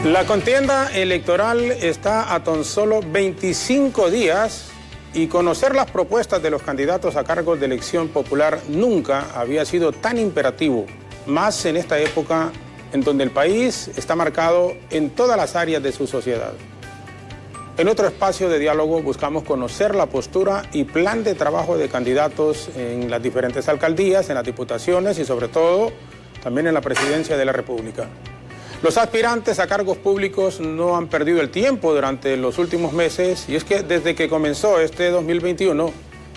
La contienda electoral está a tan solo 25 días y conocer las propuestas de los candidatos a cargos de elección popular nunca había sido tan imperativo, más en esta época en donde el país está marcado en todas las áreas de su sociedad. En otro espacio de diálogo buscamos conocer la postura y plan de trabajo de candidatos en las diferentes alcaldías, en las diputaciones y sobre todo también en la presidencia de la República. Los aspirantes a cargos públicos no han perdido el tiempo durante los últimos meses y es que desde que comenzó este 2021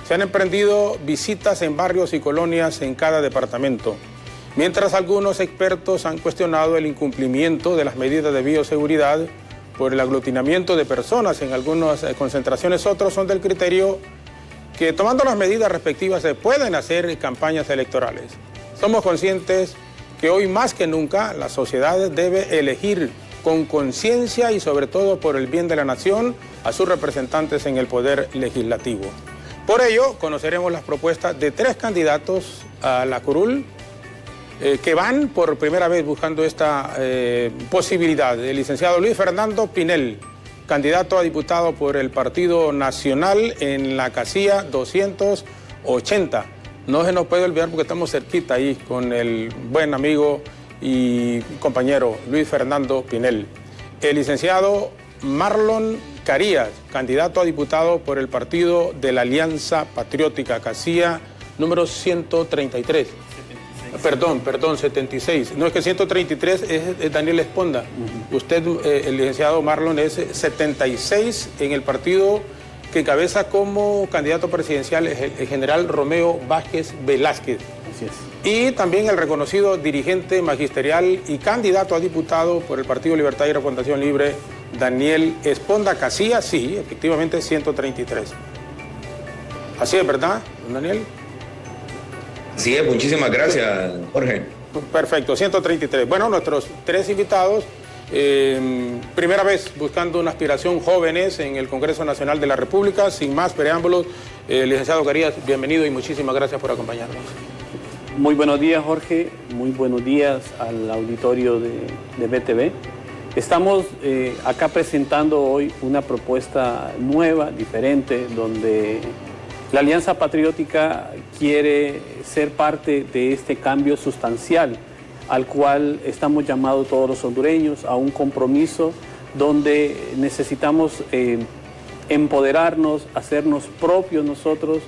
se han emprendido visitas en barrios y colonias en cada departamento, mientras algunos expertos han cuestionado el incumplimiento de las medidas de bioseguridad por el aglutinamiento de personas en algunas concentraciones. Otros son del criterio que tomando las medidas respectivas se pueden hacer campañas electorales. Somos conscientes que hoy más que nunca la sociedad debe elegir con conciencia y sobre todo por el bien de la nación a sus representantes en el poder legislativo. Por ello, conoceremos las propuestas de 3 candidatos a la curul que van por primera vez buscando esta posibilidad. El licenciado Luis Fernando Pinel, candidato a diputado por el Partido Nacional en la casilla 280. No se nos puede olvidar porque estamos cerquita ahí con el buen amigo y compañero Luis Fernando Pinel. El licenciado Marlon Carías, candidato a diputado por el partido de la Alianza Patriótica, casilla número 133. 76. No, es que 133 es Daniel Esponda. Usted, el licenciado Marlon, es 76 en el partido que encabeza como candidato presidencial el general Romeo Vázquez Velázquez. Así es. Y también el reconocido dirigente magisterial y candidato a diputado por el Partido Libertad y Refundación Libre, Daniel Esponda Casilla, sí, efectivamente 133. Así es, ¿verdad, don Daniel? Así es, muchísimas gracias, Jorge. Perfecto, 133. Bueno, nuestros 3 invitados, primera vez buscando una aspiración, jóvenes en el Congreso Nacional de la República. Sin más preámbulos, licenciado Carías, bienvenido y muchísimas gracias por acompañarnos. Muy buenos días, Jorge. Muy buenos días al auditorio de BTV. Estamos acá presentando hoy una propuesta nueva, diferente, donde la Alianza Patriótica quiere ser parte de este cambio sustancial al cual estamos llamados todos los hondureños a un compromiso donde necesitamos empoderarnos, hacernos propios nosotros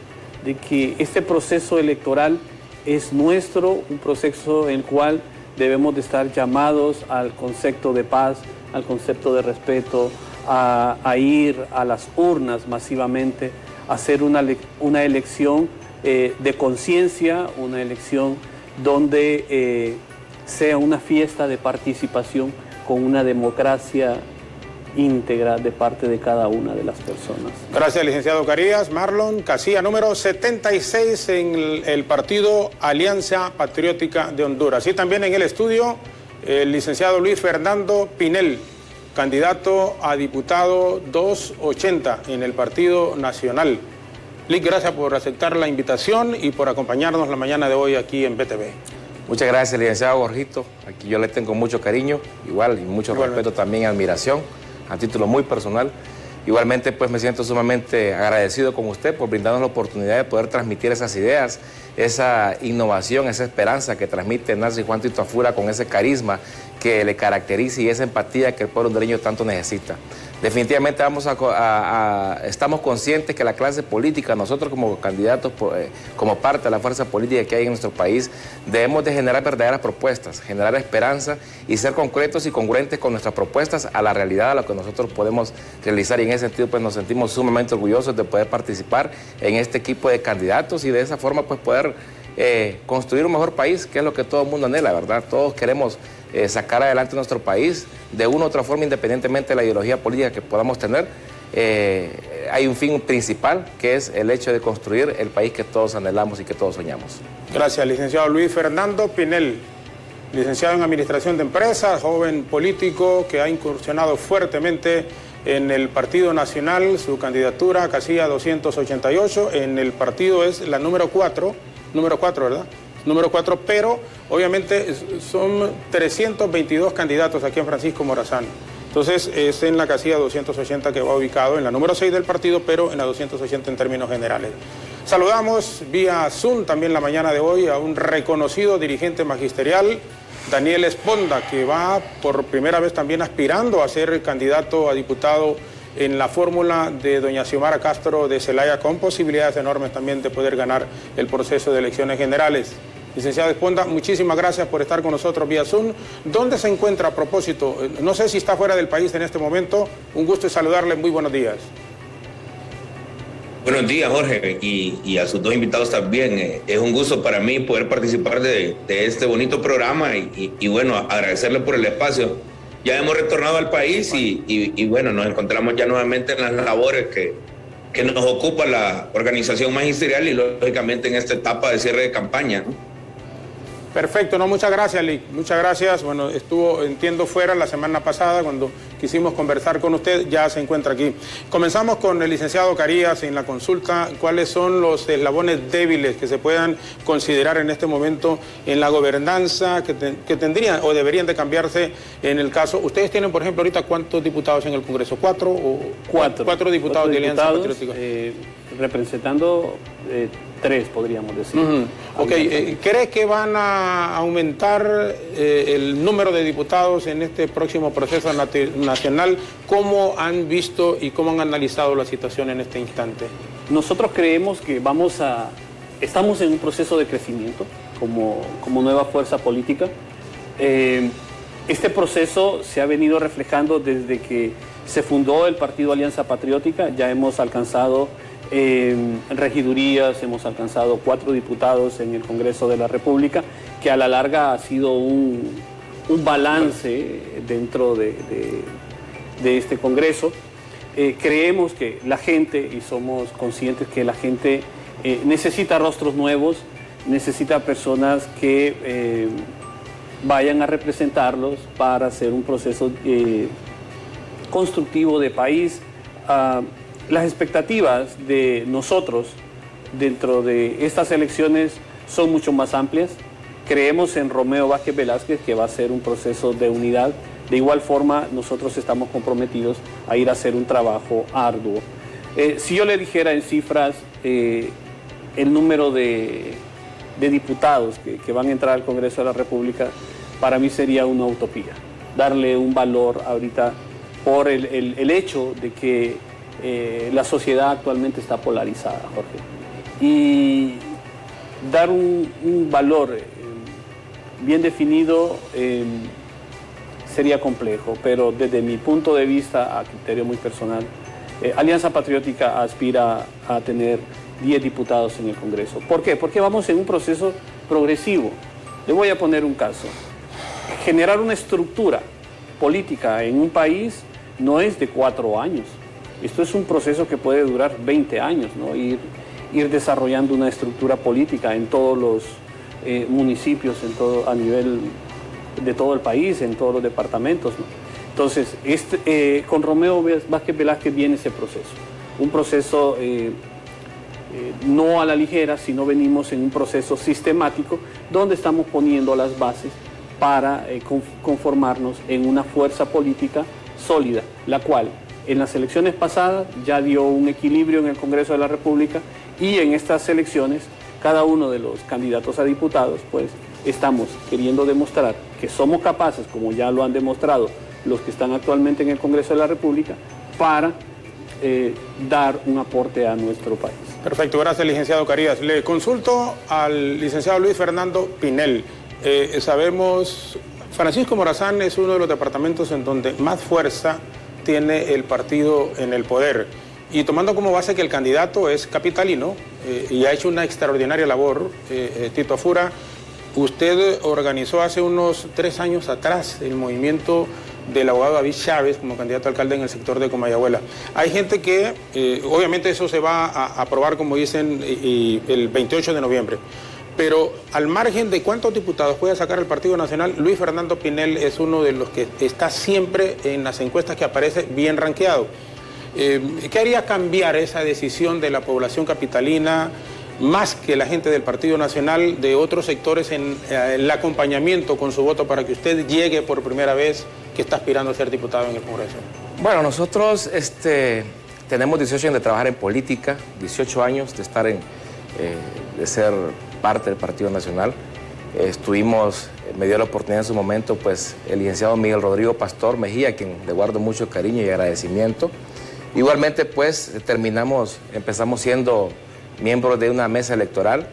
de que este proceso electoral es nuestro, un proceso en el cual debemos de estar llamados al concepto de paz, al concepto de respeto, a ir a las urnas masivamente, a hacer una elección de conciencia, una elección donde sea una fiesta de participación con una democracia íntegra de parte de cada una de las personas. Gracias, licenciado Carías. Marlon, casilla número 76 en el partido Alianza Patriótica de Honduras. Y también en el estudio, el licenciado Luis Fernando Pinel, candidato a diputado 280 en el Partido Nacional. Lic, gracias por aceptar la invitación y por acompañarnos la mañana de hoy aquí en BTV. Muchas gracias, licenciado Jorgito. Aquí yo le tengo mucho cariño, igual, y mucho respeto también y admiración, a título muy personal. Igualmente, pues me siento sumamente agradecido con usted por brindarnos la oportunidad de poder transmitir esas ideas, esa innovación, esa esperanza que transmite Nancy Juan Tito Afura con ese carisma que le caracteriza y esa empatía que el pueblo hondureño tanto necesita. Definitivamente estamos conscientes que la clase política, nosotros como candidatos, como parte de la fuerza política que hay en nuestro país, debemos de generar verdaderas propuestas, generar esperanza y ser concretos y congruentes con nuestras propuestas a la realidad, a lo que nosotros podemos realizar. Y en ese sentido, pues nos sentimos sumamente orgullosos de poder participar en este equipo de candidatos y de esa forma, pues poder construir un mejor país, que es lo que todo el mundo anhela, ¿verdad? Todos queremos sacar adelante nuestro país de una u otra forma, independientemente de la ideología política que podamos tener. Hay un fin principal, que es el hecho de construir el país que todos anhelamos y que todos soñamos. Gracias, licenciado Luis Fernando Pinel, licenciado en Administración de Empresas, joven político que ha incursionado fuertemente en el Partido Nacional. Su candidatura, casilla 288, en el partido es la número 4, ¿verdad? Número 4, pero obviamente son 322 candidatos aquí en Francisco Morazán. Entonces es en la casilla 280 que va ubicado, en la número 6 del partido, pero en la 280 en términos generales. Saludamos vía Zoom también la mañana de hoy a un reconocido dirigente magisterial, Daniel Esponda, que va por primera vez también aspirando a ser candidato a diputado en la fórmula de doña Xiomara Castro de Zelaya, con posibilidades enormes también de poder ganar el proceso de elecciones generales. Licenciado Esponda, muchísimas gracias por estar con nosotros vía Zoom. ¿Dónde se encuentra a propósito? No sé si está fuera del país en este momento. Un gusto saludarle. Muy buenos días. Buenos días, Jorge, y a sus dos invitados también. Es un gusto para mí poder participar de este bonito programa y bueno, agradecerle por el espacio. Ya hemos retornado al país y bueno, nos encontramos ya nuevamente en las labores que nos ocupa la organización magisterial y lógicamente en esta etapa de cierre de campaña, ¿no? Perfecto, no, muchas gracias, Lick. Muchas gracias. Bueno, estuvo, entiendo, fuera la semana pasada cuando quisimos conversar con usted, ya se encuentra aquí. Comenzamos con el licenciado Carías en la consulta. ¿Cuáles son los eslabones débiles que se puedan considerar en este momento en la gobernanza que tendrían o deberían de cambiarse en el caso? Ustedes tienen, por ejemplo, ahorita ¿cuántos diputados en el Congreso? ¿Cuatro o cuatro diputados de Alianza Patriótica? Representando 3, podríamos decir. Ok, ¿cree que van a aumentar el número de diputados en este próximo proceso nacional? ¿Cómo han visto y cómo han analizado la situación en este instante? Nosotros creemos que estamos en un proceso de crecimiento como nueva fuerza política. Este proceso se ha venido reflejando desde que se fundó el Partido Alianza Patriótica. Ya hemos alcanzado regidurías, hemos alcanzado 4 diputados en el Congreso de la República, que a la larga ha sido un balance dentro de este Congreso. Creemos que la gente, y somos conscientes que la gente necesita rostros nuevos, necesita personas que vayan a representarlos para hacer un proceso constructivo de país. Las expectativas de nosotros dentro de estas elecciones son mucho más amplias. Creemos en Romeo Vázquez Velázquez, que va a ser un proceso de unidad. De igual forma, nosotros estamos comprometidos a ir a hacer un trabajo arduo. Si yo le dijera en cifras el número de diputados que van a entrar al Congreso de la República, para mí sería una utopía. Darle un valor ahorita por el hecho de que la sociedad actualmente está polarizada, Jorge. Y dar un valor bien definido sería complejo, pero desde mi punto de vista, a criterio muy personal, Alianza Patriótica aspira a tener 10 diputados en el Congreso. ¿Por qué? Porque vamos en un proceso progresivo. Le voy a poner un caso. Generar una estructura política en un país no es de 4 años. Esto es un proceso que puede durar 20 años, ¿no? Ir desarrollando una estructura política en todos los municipios, a nivel de todo el país, en todos los departamentos, ¿no? Entonces, con Romeo Vázquez Velázquez viene ese proceso. Un proceso no a la ligera, sino venimos en un proceso sistemático donde estamos poniendo las bases para conformarnos en una fuerza política sólida, la cual en las elecciones pasadas ya dio un equilibrio en el Congreso de la República, y en estas elecciones cada uno de los candidatos a diputados pues estamos queriendo demostrar que somos capaces, como ya lo han demostrado los que están actualmente en el Congreso de la República, para dar un aporte a nuestro país. Perfecto, gracias, licenciado Carías. Le consulto al licenciado Luis Fernando Pinel. Sabemos, Francisco Morazán es uno de los departamentos en donde más fuerza tiene el partido en el poder, y tomando como base que el candidato es capitalino y ha hecho una extraordinaria labor, Tito Afura, usted organizó hace unos 3 años atrás el movimiento del abogado David Chávez como candidato a alcalde en el sector de Comayagüela. Hay gente que, obviamente eso se va a aprobar, como dicen, el 28 de noviembre. Pero al margen de cuántos diputados pueda sacar el Partido Nacional, Luis Fernando Pinel es uno de los que está siempre en las encuestas que aparece bien rankeado. ¿Qué haría cambiar esa decisión de la población capitalina, más que la gente del Partido Nacional, de otros sectores en el acompañamiento con su voto para que usted llegue por primera vez? que está aspirando a ser diputado en el Congreso? Bueno, nosotros tenemos 18 años de trabajar en política, 18 años de estar de ser parte del Partido Nacional. Me dio la oportunidad en su momento, pues, el licenciado Miguel Rodrigo Pastor Mejía, a quien le guardo mucho cariño y agradecimiento. Igualmente, pues, empezamos siendo miembros de una mesa electoral,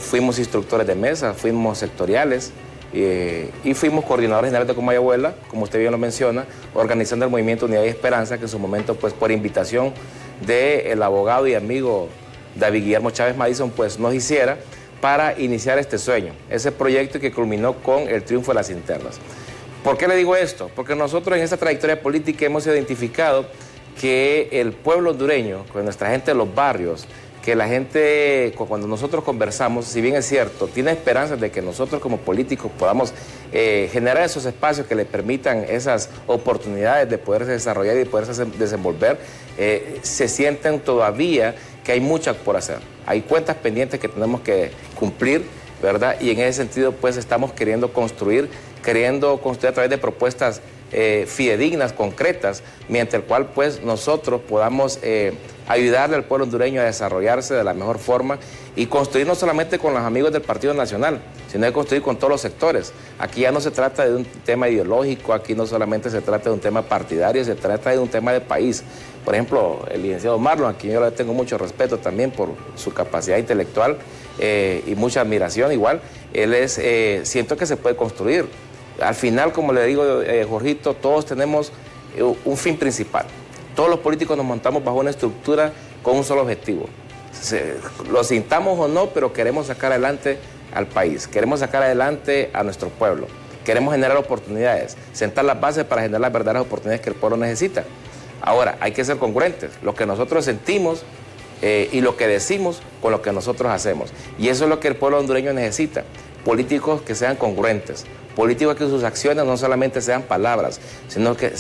fuimos instructores de mesa, fuimos sectoriales y fuimos coordinadores generales de Comayagüela, como usted bien lo menciona, organizando el movimiento Unidad y Esperanza, que en su momento, pues, por invitación del abogado y amigo David Guillermo Chávez Madison, pues, nos hiciera para iniciar este sueño, ese proyecto que culminó con el triunfo de las internas. ¿Por qué le digo esto? Porque nosotros en esta trayectoria política hemos identificado que el pueblo hondureño, con nuestra gente de los barrios, que la gente, cuando nosotros conversamos, si bien es cierto, tiene esperanzas de que nosotros como políticos podamos generar esos espacios que le permitan esas oportunidades de poderse desarrollar y de poderse desenvolver, se sienten todavía que hay mucho por hacer. Hay cuentas pendientes que tenemos que cumplir, ¿verdad? Y en ese sentido, pues, estamos queriendo construir a través de propuestas fidedignas, concretas, mediante el cual, pues, nosotros podamos ayudarle al pueblo hondureño a desarrollarse de la mejor forma y construir no solamente con los amigos del Partido Nacional, sino de construir con todos los sectores. Aquí ya no se trata de un tema ideológico, aquí no solamente se trata de un tema partidario, se trata de un tema de país. Por ejemplo, el licenciado Marlon, a quien yo le tengo mucho respeto también por su capacidad intelectual y mucha admiración igual, siento que se puede construir. Al final, como le digo, Jorgito, todos tenemos un fin principal. Todos los políticos nos montamos bajo una estructura con un solo objetivo. Lo sintamos o no, pero queremos sacar adelante al país, queremos sacar adelante a nuestro pueblo, queremos generar oportunidades, sentar las bases para generar las verdaderas oportunidades que el pueblo necesita. Ahora, hay que ser congruentes, lo que nosotros sentimos y lo que decimos con lo que nosotros hacemos. Y eso es lo que el pueblo hondureño necesita, políticos que sean congruentes, políticos que sus acciones no solamente sean palabras, sino que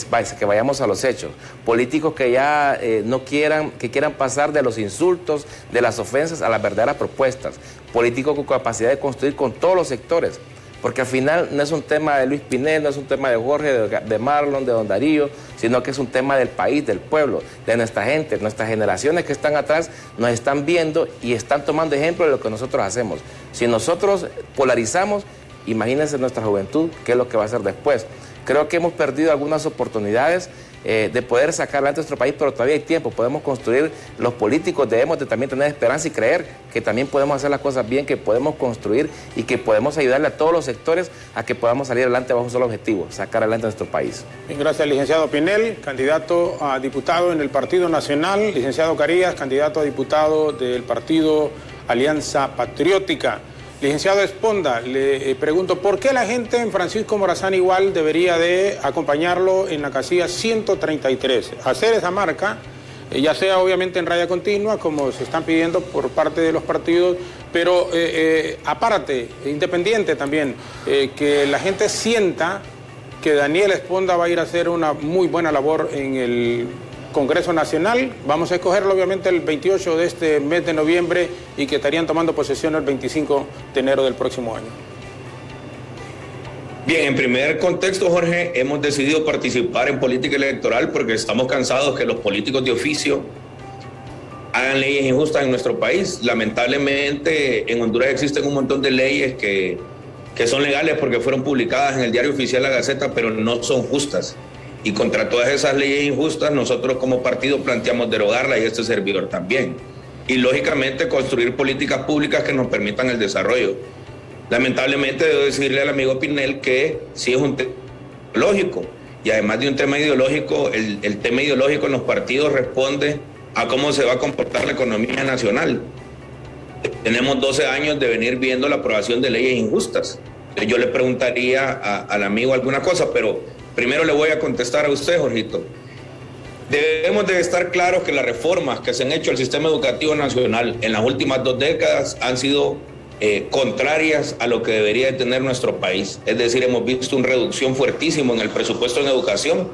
vayamos a los hechos, políticos que ya que quieran pasar de los insultos, de las ofensas a las verdaderas propuestas, políticos con capacidad de construir con todos los sectores, porque al final no es un tema de Luis Pinel, no es un tema de Jorge, de Marlon, de Don Darío, sino que es un tema del país, del pueblo, de nuestra gente, nuestras generaciones que están atrás nos están viendo y están tomando ejemplo de lo que nosotros hacemos. Si nosotros polarizamos, imagínense nuestra juventud, qué es lo que va a hacer después. Creo que hemos perdido algunas oportunidades de poder sacar adelante nuestro país, pero todavía hay tiempo, podemos construir, los políticos debemos de también tener esperanza y creer que también podemos hacer las cosas bien, que podemos construir y que podemos ayudarle a todos los sectores a que podamos salir adelante bajo un solo objetivo, sacar adelante nuestro país. Bien, gracias, licenciado Pinel, candidato a diputado en el Partido Nacional, licenciado Carías, candidato a diputado del Partido Alianza Patriótica. Licenciado Esponda, le pregunto, ¿por qué la gente en Francisco Morazán igual debería de acompañarlo en la casilla 133? Hacer esa marca, ya sea obviamente en raya continua, como se están pidiendo por parte de los partidos, pero aparte, independiente también, que la gente sienta que Daniel Esponda va a ir a hacer una muy buena labor en el Congreso Nacional. Vamos a escogerlo obviamente el 28 de este mes de noviembre y que estarían tomando posesión el 25 de enero del próximo año. Bien, en primer contexto, Jorge, hemos decidido participar en política electoral porque estamos cansados que los políticos de oficio hagan leyes injustas en nuestro país. Lamentablemente, en Honduras existen un montón de leyes que son legales porque fueron publicadas en el Diario Oficial La Gaceta, pero no son justas. Y contra todas esas leyes injustas, nosotros como partido planteamos derogarlas y este servidor también. Y lógicamente construir políticas públicas que nos permitan el desarrollo. Lamentablemente debo decirle al amigo Pinel que sí es un tema ideológico. Y además de un tema ideológico, el tema ideológico en los partidos responde a cómo se va a comportar la economía nacional. Tenemos 12 años de venir viendo la aprobación de leyes injustas. Yo le preguntaría al amigo alguna cosa, pero primero le voy a contestar a usted, Jorgito. Debemos de estar claros que las reformas que se han hecho al sistema educativo nacional en las últimas 2 décadas han sido contrarias a lo que debería de tener nuestro país. Es decir, hemos visto una reducción fuertísima en el presupuesto en educación.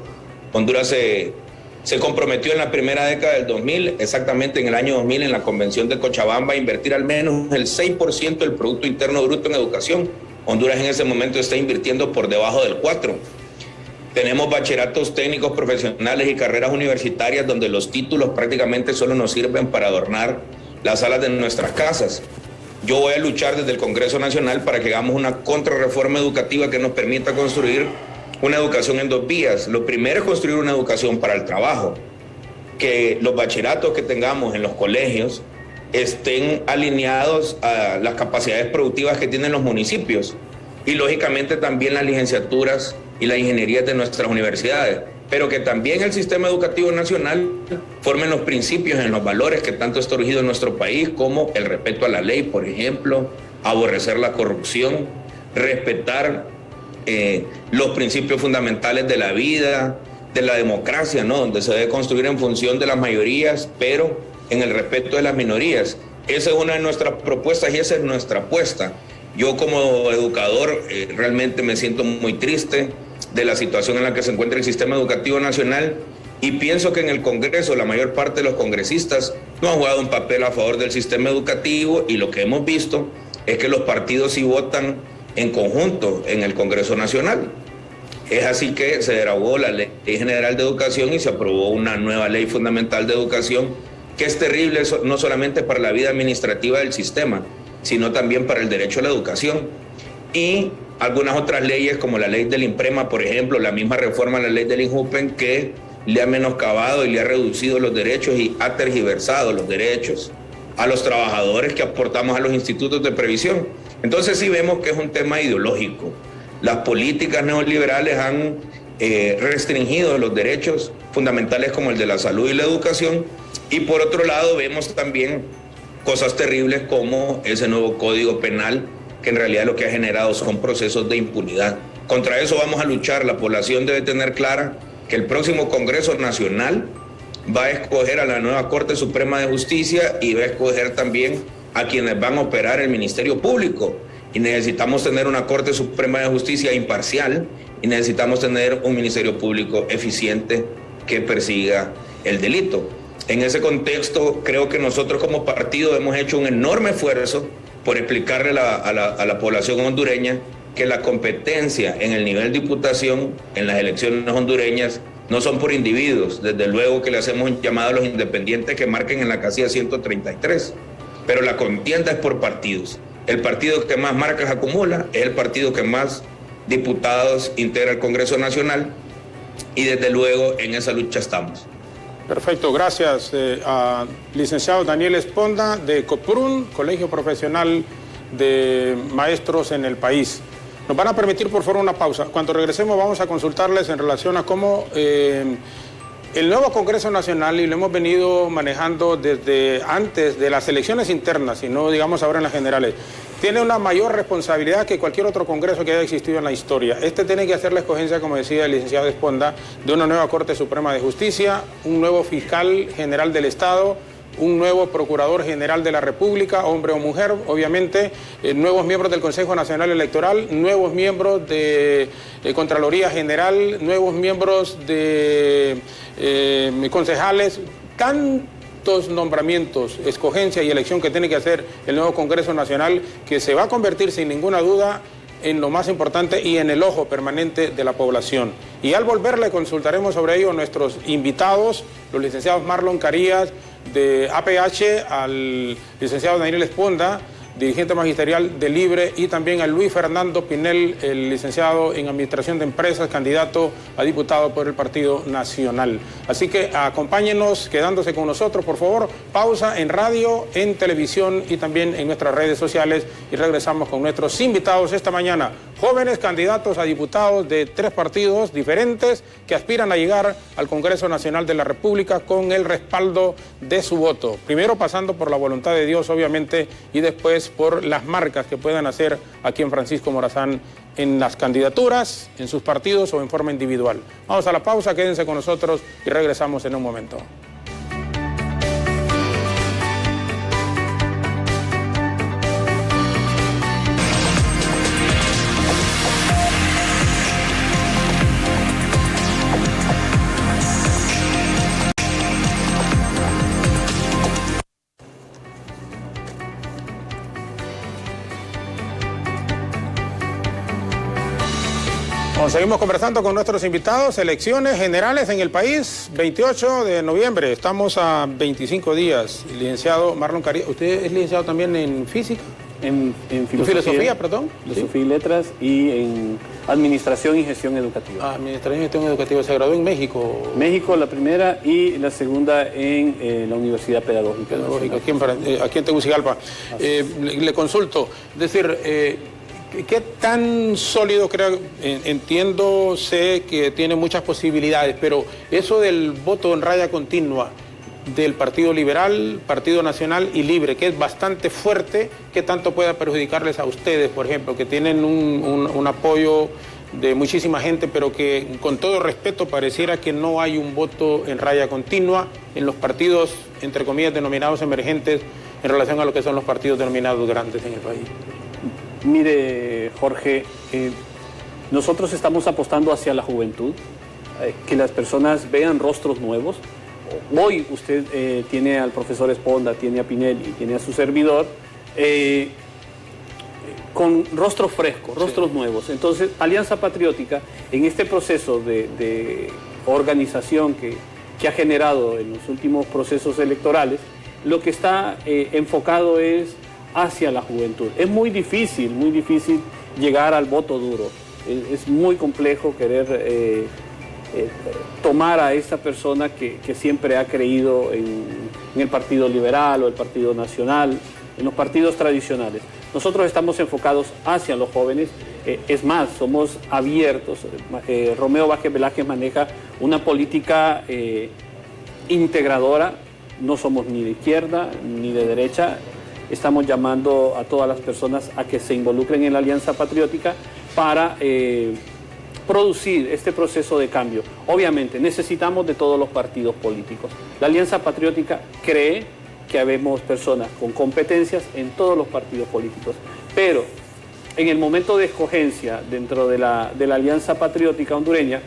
Honduras se comprometió en la primera década del 2000, exactamente en el año 2000, en la Convención de Cochabamba, a invertir al menos el 6% del Producto Interno Bruto en educación. Honduras en ese momento está invirtiendo por debajo del 4%. Tenemos bachilleratos técnicos profesionales y carreras universitarias donde los títulos prácticamente solo nos sirven para adornar las salas de nuestras casas. Yo voy a luchar desde el Congreso Nacional para que hagamos una contrarreforma educativa que nos permita construir una educación en 2 vías. Lo primero es construir una educación para el trabajo, que los bachilleratos que tengamos en los colegios estén alineados a las capacidades productivas que tienen los municipios y lógicamente también las licenciaturas y las ingenierías de nuestras universidades, pero que también el sistema educativo nacional forme los principios en los valores que tanto está urgido en nuestro país, como el respeto a la ley, por ejemplo, aborrecer la corrupción, respetar los principios fundamentales de la vida, de la democracia, ¿no? Donde se debe construir en función de las mayorías, pero en el respeto de las minorías. Esa es una de nuestras propuestas y esa es nuestra apuesta. Yo como educador realmente me siento muy triste de la situación en la que se encuentra el sistema educativo nacional y pienso que en el Congreso la mayor parte de los congresistas no han jugado un papel a favor del sistema educativo y lo que hemos visto es que los partidos sí votan en conjunto en el Congreso Nacional. Es así que se derogó la Ley General de Educación y se aprobó una nueva Ley Fundamental de Educación que es terrible no solamente para la vida administrativa del sistema, sino también para el derecho a la educación. Y algunas otras leyes como la ley del INPREMA, por ejemplo, la misma reforma a la ley del INJUPEN que le ha menoscabado y le ha reducido los derechos y ha tergiversado los derechos a los trabajadores que aportamos a los institutos de previsión. Entonces sí vemos que es un tema ideológico. Las políticas neoliberales han restringido los derechos fundamentales como el de la salud y la educación, y por otro lado vemos también cosas terribles como ese nuevo Código Penal que en realidad lo que ha generado son procesos de impunidad. Contra eso vamos a luchar. La población debe tener clara que el próximo Congreso Nacional va a escoger a la nueva Corte Suprema de Justicia y va a escoger también a quienes van a operar el Ministerio Público. Y necesitamos tener una Corte Suprema de Justicia imparcial y necesitamos tener un Ministerio Público eficiente que persiga el delito. En ese contexto, creo que nosotros como partido hemos hecho un enorme esfuerzo por explicarle a la población hondureña que la competencia en el nivel de diputación en las elecciones hondureñas no son por individuos. Desde luego que le hacemos un llamado a los independientes que marquen en la casilla 133, pero la contienda es por partidos. El partido que más marcas acumula es el partido que más diputados integra el Congreso Nacional y desde luego en esa lucha estamos. Perfecto, gracias a licenciado Daniel Esponda de COPRUN, Colegio Profesional de Maestros en el país. Nos van a permitir por favor una pausa. Cuando regresemos vamos a consultarles en relación a cómo el nuevo Congreso Nacional, y lo hemos venido manejando desde antes de las elecciones internas, y no digamos ahora en las generales, tiene una mayor responsabilidad que cualquier otro congreso que haya existido en la historia. Este tiene que hacer la escogencia, como decía el licenciado Esponda, de una nueva Corte Suprema de Justicia, un nuevo fiscal general del Estado, un nuevo procurador general de la República, hombre o mujer, obviamente, nuevos miembros del Consejo Nacional Electoral, nuevos miembros de Contraloría General, nuevos miembros de concejales, tantos nombramientos, escogencia y elección que tiene que hacer el nuevo Congreso Nacional, que se va a convertir sin ninguna duda en lo más importante y en el ojo permanente de la población. Y al volver le consultaremos sobre ello a nuestros invitados, los licenciados Marlon Carías de APH, al licenciado Daniel Esponda, dirigente magisterial de Libre, y también a Luis Fernando Pinel, el licenciado en Administración de Empresas, candidato a diputado por el Partido Nacional. Así que acompáñenos quedándose con nosotros, por favor. Pausa en radio, en televisión y también en nuestras redes sociales, y regresamos con nuestros invitados esta mañana. Jóvenes candidatos a diputados de 3 partidos diferentes que aspiran a llegar al Congreso Nacional de la República con el respaldo de su voto. Primero pasando por la voluntad de Dios, obviamente, y después por las marcas que puedan hacer aquí en Francisco Morazán en las candidaturas, en sus partidos o en forma individual. Vamos a la pausa, quédense con nosotros y regresamos en un momento. Bueno, seguimos conversando con nuestros invitados. Elecciones generales en el país, 28 de noviembre. Estamos a 25 días. Licenciado Marlon Carías, ¿usted es licenciado también en física? En filosofía, perdón. Filosofía y letras, y en administración y gestión educativa. Administración y gestión educativa. ¿Se graduó en México? México la primera y la segunda en la Universidad Pedagógica. Aquí en Tegucigalpa. Le consulto, es decir, ¿qué tan sólido creo? Entiendo, sé que tiene muchas posibilidades, pero eso del voto en raya continua del Partido Liberal, Partido Nacional y Libre, que es bastante fuerte, ¿qué tanto pueda perjudicarles a ustedes, por ejemplo, que tienen un apoyo de muchísima gente, pero que con todo respeto pareciera que no hay un voto en raya continua en los partidos, entre comillas, denominados emergentes en relación a lo que son los partidos denominados grandes en el país? Mire, Jorge, nosotros estamos apostando hacia la juventud, que las personas vean rostros nuevos. Hoy usted tiene al profesor Esponda, tiene a Pinelli, tiene a su servidor, con rostros frescos, rostros nuevos. Entonces, Alianza Patriótica, en este proceso de organización que ha generado en los últimos procesos electorales, lo que está enfocado es hacia la juventud. Es muy difícil llegar al voto duro. Es muy complejo querer tomar a esta persona que siempre ha creído en el Partido Liberal o el Partido Nacional, en los partidos tradicionales. Nosotros estamos enfocados hacia los jóvenes, es más, somos abiertos. Romeo Vázquez Velázquez maneja una política integradora, no somos ni de izquierda ni de derecha. Estamos llamando a todas las personas a que se involucren en la Alianza Patriótica para producir este proceso de cambio. Obviamente necesitamos de todos los partidos políticos. La Alianza Patriótica cree que habemos personas con competencias en todos los partidos políticos, pero en el momento de escogencia dentro de la Alianza Patriótica hondureña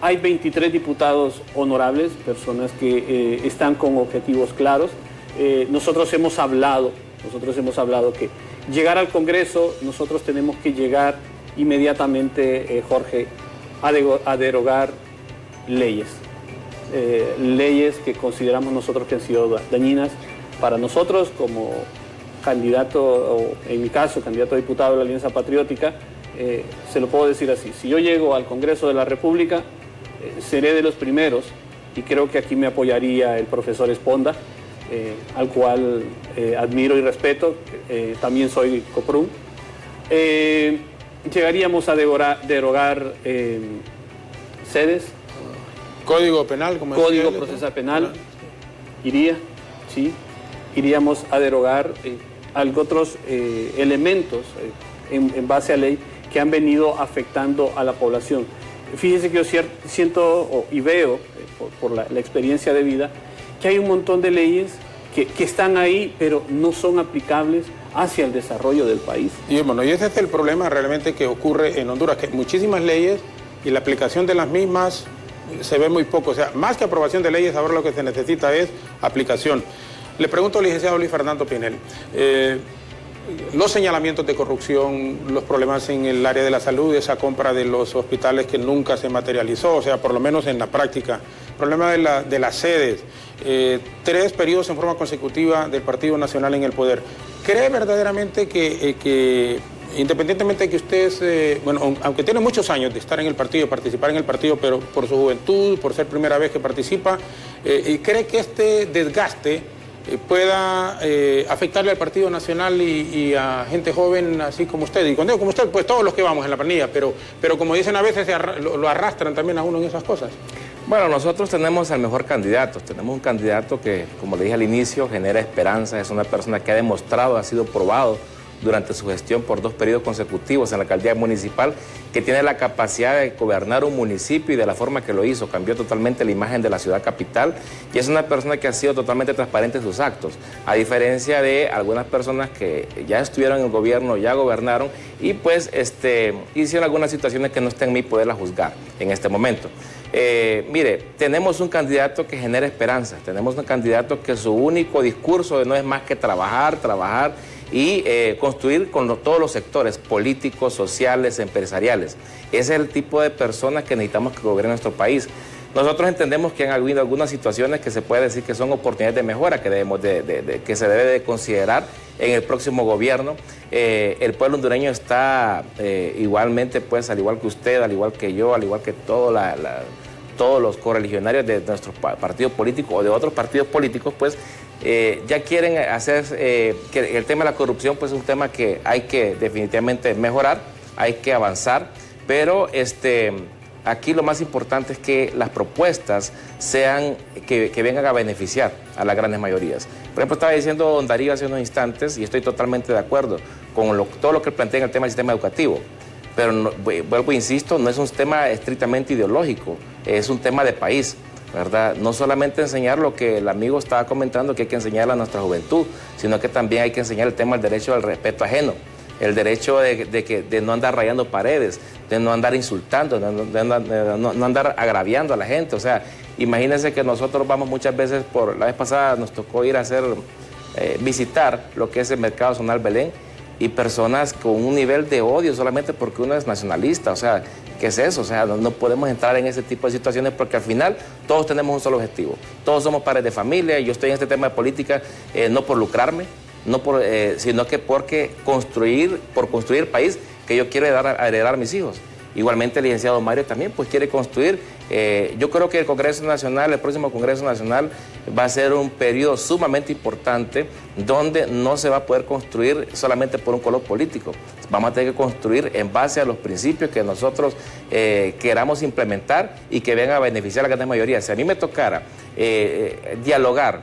hay 23 diputados honorables, personas que están con objetivos claros. Nosotros hemos hablado que llegar al Congreso, nosotros tenemos que llegar inmediatamente, Jorge, a derogar leyes. Leyes que consideramos nosotros que han sido dañinas para nosotros como candidato, o en mi caso, candidato a diputado de la Alianza Patriótica. Se lo puedo decir así: si yo llego al Congreso de la República, seré de los primeros, y creo que aquí me apoyaría el profesor Esponda, al cual admiro y respeto, también soy COPRUM. Llegaríamos a derogar sedes. Código penal, como Código procesal penal, iríamos a derogar otros elementos en base a ley que han venido afectando a la población. Fíjese que yo siento y veo, por la experiencia de vida, que hay un montón de leyes que están ahí, pero no son aplicables hacia el desarrollo del país. Y bueno, y ese es el problema realmente que ocurre en Honduras, que muchísimas leyes y la aplicación de las mismas se ve muy poco. O sea, más que aprobación de leyes, ahora lo que se necesita es aplicación. Le pregunto al licenciado Luis Fernando Pinel, los señalamientos de corrupción, los problemas en el área de la salud, esa compra de los hospitales que nunca se materializó, o sea, por lo menos en la práctica, el problema de las sedes, 3 periodos en forma consecutiva del Partido Nacional en el poder. ¿Cree verdaderamente que independientemente de que usted, aunque tiene muchos años de estar en el partido, de participar en el partido, pero por su juventud, por ser primera vez que participa, cree que este desgaste pueda afectarle al Partido Nacional y a gente joven así como usted? Y cuando digo como usted, pues todos los que vamos en la planilla, pero como dicen a veces, lo arrastran también a uno en esas cosas. Bueno, nosotros tenemos al mejor candidato. Tenemos un candidato que, como le dije al inicio, genera esperanza. Es una persona que ha demostrado, ha sido probado durante su gestión por 2 periodos consecutivos en la alcaldía municipal, que tiene la capacidad de gobernar un municipio y de la forma que lo hizo. Cambió totalmente la imagen de la ciudad capital y es una persona que ha sido totalmente transparente en sus actos, a diferencia de algunas personas que ya estuvieron en el gobierno, ya gobernaron y pues hicieron algunas situaciones que no está en mí poderlas juzgar en este momento. Mire, tenemos un candidato que genera esperanza, tenemos un candidato que su único discurso no es más que trabajar y construir con todos los sectores políticos, sociales, empresariales. Ese es el tipo de personas que necesitamos que gobiernen nuestro país. Nosotros entendemos que han habido algunas situaciones que se puede decir que son oportunidades de mejora que que se debe de considerar en el próximo gobierno. El pueblo hondureño está igualmente, pues, al igual que usted, al igual que yo, al igual que todos los correligionarios de nuestros partidos políticos o de otros partidos políticos, pues, ya quieren hacer que el tema de la corrupción, pues, es un tema que hay que definitivamente mejorar, hay que avanzar, pero aquí lo más importante es que las propuestas sean que vengan a beneficiar a las grandes mayorías. Por ejemplo, estaba diciendo don Darío hace unos instantes, y estoy totalmente de acuerdo con todo lo que plantea en el tema del sistema educativo, pero vuelvo e insisto, no es un tema estrictamente ideológico, es un tema de país, ¿verdad? No solamente enseñar lo que el amigo estaba comentando, que hay que enseñar a nuestra juventud, sino que también hay que enseñar el tema del derecho al respeto ajeno, el derecho de no andar rayando paredes, de no andar insultando, de no andar agraviando a la gente. O sea, imagínense que nosotros vamos muchas veces la vez pasada nos tocó ir a visitar lo que es el Mercado Zonal Belén, y personas con un nivel de odio solamente porque uno es nacionalista. O sea, ¿qué es eso? O sea, no podemos entrar en ese tipo de situaciones, porque al final todos tenemos un solo objetivo. Todos somos padres de familia. Yo estoy en este tema de política no por lucrarme, sino que por construir el país que yo quiero heredar a mis hijos. Igualmente el licenciado Mario también pues quiere construir. Yo creo que el próximo Congreso Nacional va a ser un periodo sumamente importante, donde no se va a poder construir solamente por un color político. Vamos a tener que construir en base a los principios que nosotros queramos implementar y que vengan a beneficiar a la gran mayoría. Si a mí me tocara dialogar,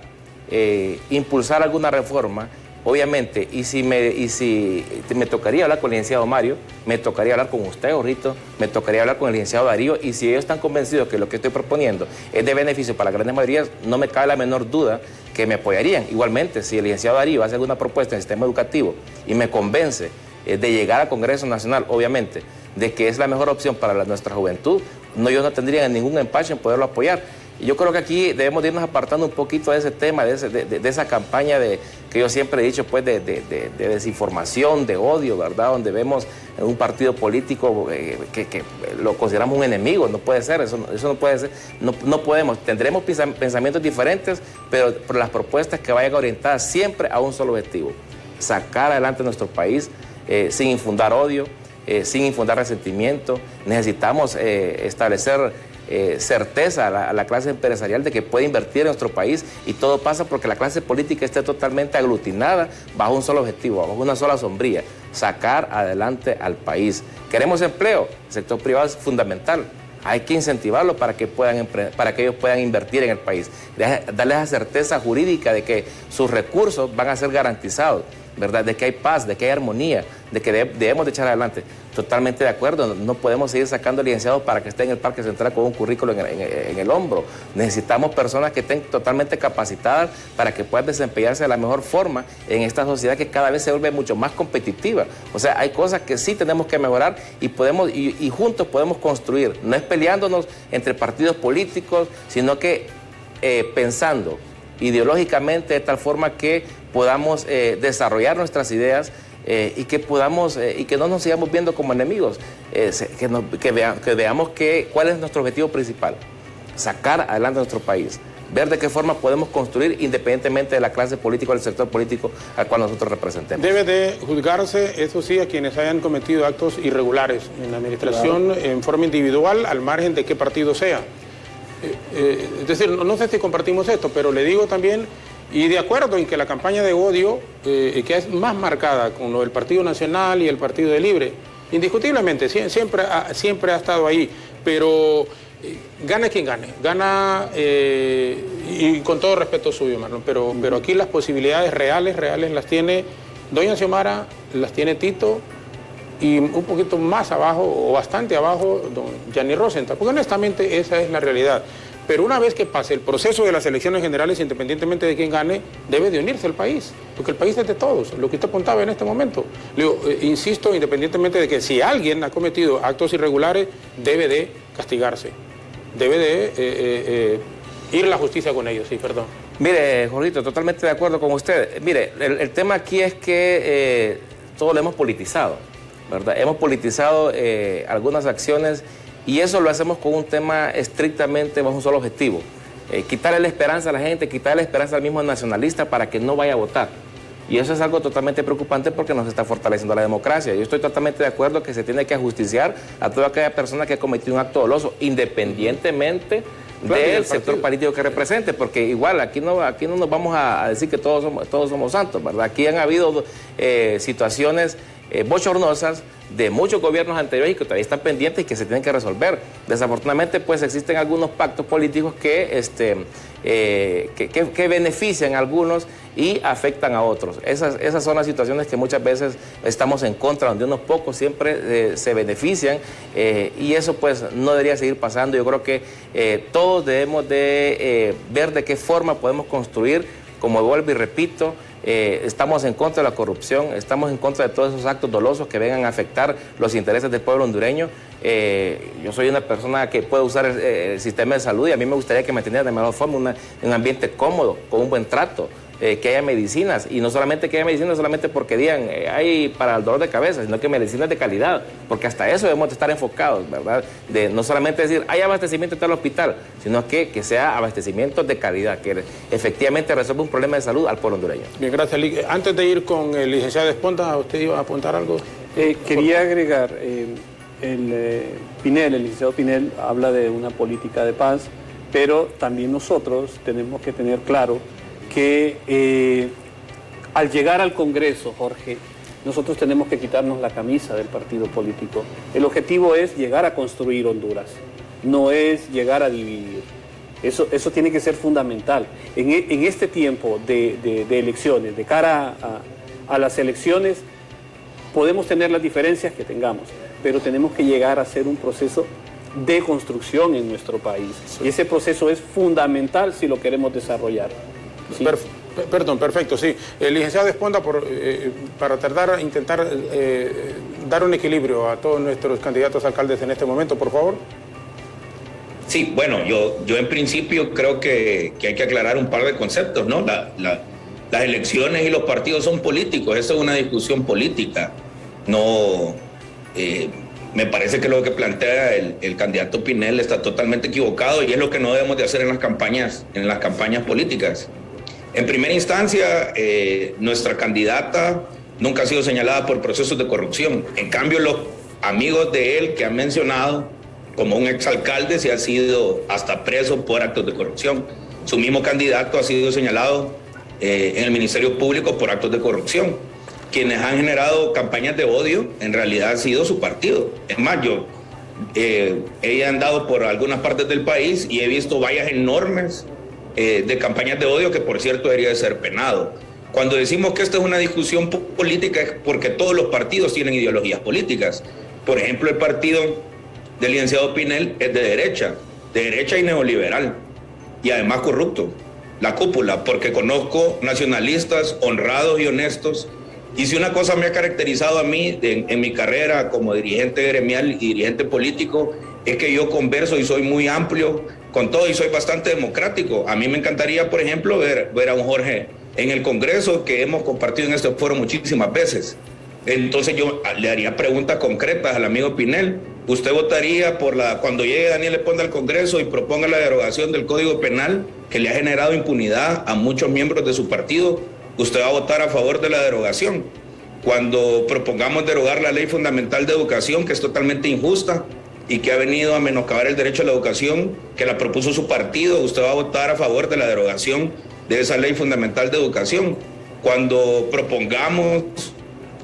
impulsar alguna reforma, obviamente, y si me tocaría hablar con el licenciado Mario, me tocaría hablar con usted, Jorgito, me tocaría hablar con el licenciado Darío, y si ellos están convencidos que lo que estoy proponiendo es de beneficio para las grandes mayorías, no me cabe la menor duda que me apoyarían. Igualmente, si el licenciado Darío hace alguna propuesta en el sistema educativo y me convence de llegar al Congreso Nacional, obviamente, de que es la mejor opción para nuestra juventud, yo no tendría ningún empacho en poderlo apoyar. Y yo creo que aquí debemos de irnos apartando un poquito de ese tema, de esa campaña que yo siempre he dicho, pues, de desinformación, de odio, ¿verdad? Donde vemos un partido político que lo consideramos un enemigo. No puede ser, eso no puede ser. No podemos, tendremos pensamientos diferentes, pero las propuestas que vayan orientadas siempre a un solo objetivo: sacar adelante nuestro país sin infundar odio, sin infundar resentimiento. Necesitamos establecer certeza a la clase empresarial de que puede invertir en nuestro país, y todo pasa porque la clase política esté totalmente aglutinada bajo un solo objetivo, bajo una sola sombría: sacar adelante al país. ¿Queremos empleo? El sector privado es fundamental. Hay que incentivarlo para que ellos puedan invertir en el país, darles la certeza jurídica de que sus recursos van a ser garantizados, ¿verdad? De que hay paz, de que hay armonía, de que debemos de echar adelante. Totalmente de acuerdo, no podemos seguir sacando licenciados para que estén en el Parque Central con un currículo en el hombro. Necesitamos personas que estén totalmente capacitadas para que puedan desempeñarse de la mejor forma en esta sociedad que cada vez se vuelve mucho más competitiva. O sea, hay cosas que sí tenemos que mejorar y juntos podemos construir. No es peleándonos entre partidos políticos, sino que pensando ideológicamente de tal forma que podamos desarrollar nuestras ideas y que no nos sigamos viendo como enemigos, que veamos cuál es nuestro objetivo principal: sacar adelante nuestro país, ver de qué forma podemos construir independientemente de la clase política o del sector político al cual nosotros representemos. Debe de juzgarse, eso sí, a quienes hayan cometido actos irregulares en la administración, claro, en forma individual, al margen de qué partido sea. Es decir, no sé si compartimos esto, pero le digo también, y de acuerdo en que la campaña de odio, que es más marcada con lo del Partido Nacional y el Partido de Libre, indiscutiblemente, siempre ha estado ahí, pero gane quien gane, y con todo respeto suyo, Marlon, pero aquí las posibilidades reales las tiene doña Xiomara, las tiene Tito, y un poquito más abajo, o bastante abajo, don Gianni Rosenthal, porque honestamente esa es la realidad. Pero una vez que pase el proceso de las elecciones generales, independientemente de quién gane, debe de unirse el país, porque el país es de todos, lo que usted apuntaba en este momento. Insisto, independientemente de que si alguien ha cometido actos irregulares, debe de castigarse, debe de ir a la justicia con ellos, sí, perdón. Mire, Jorgito, totalmente de acuerdo con usted. Mire, el tema aquí es que todo lo hemos politizado, ¿verdad? Hemos politizado algunas acciones y eso lo hacemos con un tema estrictamente bajo un solo objetivo. Quitarle la esperanza a la gente, quitarle la esperanza al mismo nacionalista para que no vaya a votar. Y eso es algo totalmente preocupante porque nos está fortaleciendo la democracia. Yo estoy totalmente de acuerdo que se tiene que ajusticiar a toda aquella persona que ha cometido un acto doloso, independientemente del sector político que represente, porque igual aquí no nos vamos a decir que todos somos santos, ¿verdad? Aquí han habido situaciones bochornosas de muchos gobiernos anteriores y que todavía están pendientes y que se tienen que resolver. Desafortunadamente, pues existen algunos pactos políticos que benefician a algunos y afectan a otros. Esas son las situaciones que muchas veces estamos en contra, donde unos pocos siempre se benefician y eso pues no debería seguir pasando. Yo creo que todos debemos de ver de qué forma podemos construir, como vuelvo y repito, estamos en contra de la corrupción, estamos en contra de todos esos actos dolosos que vengan a afectar los intereses del pueblo hondureño. Yo soy una persona que puede usar el sistema de salud y a mí me gustaría que manteniera de mejor forma un ambiente cómodo, con un buen trato, que haya medicinas, y no solamente que haya medicinas solamente porque digan hay para el dolor de cabeza, sino que medicinas de calidad, porque hasta eso debemos de estar enfocados, ¿verdad? De no solamente decir hay abastecimiento en tal hospital, sino que sea abastecimiento de calidad, que efectivamente resuelva un problema de salud al pueblo hondureño. Bien, gracias. Antes de ir con el licenciado Esponda, ¿usted iba a apuntar algo? Quería agregar, el licenciado Pinel habla de una política de paz, pero también nosotros tenemos que tener claro que al llegar al Congreso, Jorge, nosotros tenemos que quitarnos la camisa del partido político. El objetivo es llegar a construir Honduras, no es llegar a dividir. Eso tiene que ser fundamental. En este tiempo de elecciones, de cara a las elecciones, podemos tener las diferencias que tengamos, pero tenemos que llegar a hacer un proceso de construcción en nuestro país. Y ese proceso es fundamental si lo queremos desarrollar. Sí. Perdón, perfecto, sí. El licenciado Esponda, para intentar dar un equilibrio a todos nuestros candidatos a alcaldes en este momento, por favor. Sí, bueno, yo en principio creo que hay que aclarar un par de conceptos, ¿no? Las elecciones y los partidos son políticos, eso es una discusión política. No, me parece que lo que plantea el candidato Pinel está totalmente equivocado y es lo que no debemos de hacer en las campañas políticas. En primera instancia, nuestra candidata nunca ha sido señalada por procesos de corrupción. En cambio, los amigos de él que han mencionado como un exalcalde se ha sido hasta preso por actos de corrupción. Su mismo candidato ha sido señalado en el Ministerio Público por actos de corrupción. Quienes han generado campañas de odio en realidad ha sido su partido. Es más, yo he andado por algunas partes del país y he visto vallas enormes de campañas de odio que, por cierto, debería de ser penado. Cuando decimos que esta es una discusión política es porque todos los partidos tienen ideologías políticas. Por ejemplo, el partido del licenciado Pinel es de derecha y neoliberal, y además corrupto, la cúpula, porque conozco nacionalistas honrados y honestos. Y si una cosa me ha caracterizado a mí en mi carrera como dirigente gremial y dirigente político, es que yo converso y soy muy amplio con todo y soy bastante democrático. A mí me encantaría, por ejemplo, ver a un Jorge en el Congreso, que hemos compartido en este foro muchísimas veces. Entonces yo le haría preguntas concretas al amigo Pinel. ¿Usted votaría cuando llegue Daniel Esponda al Congreso y proponga la derogación del Código Penal que le ha generado impunidad a muchos miembros de su partido? ¿Usted va a votar a favor de la derogación? Cuando propongamos derogar la Ley Fundamental de Educación, que es totalmente injusta y que ha venido a menoscabar el derecho a la educación, que la propuso su partido, ¿usted va a votar a favor de la derogación de esa Ley Fundamental de Educación? Cuando propongamos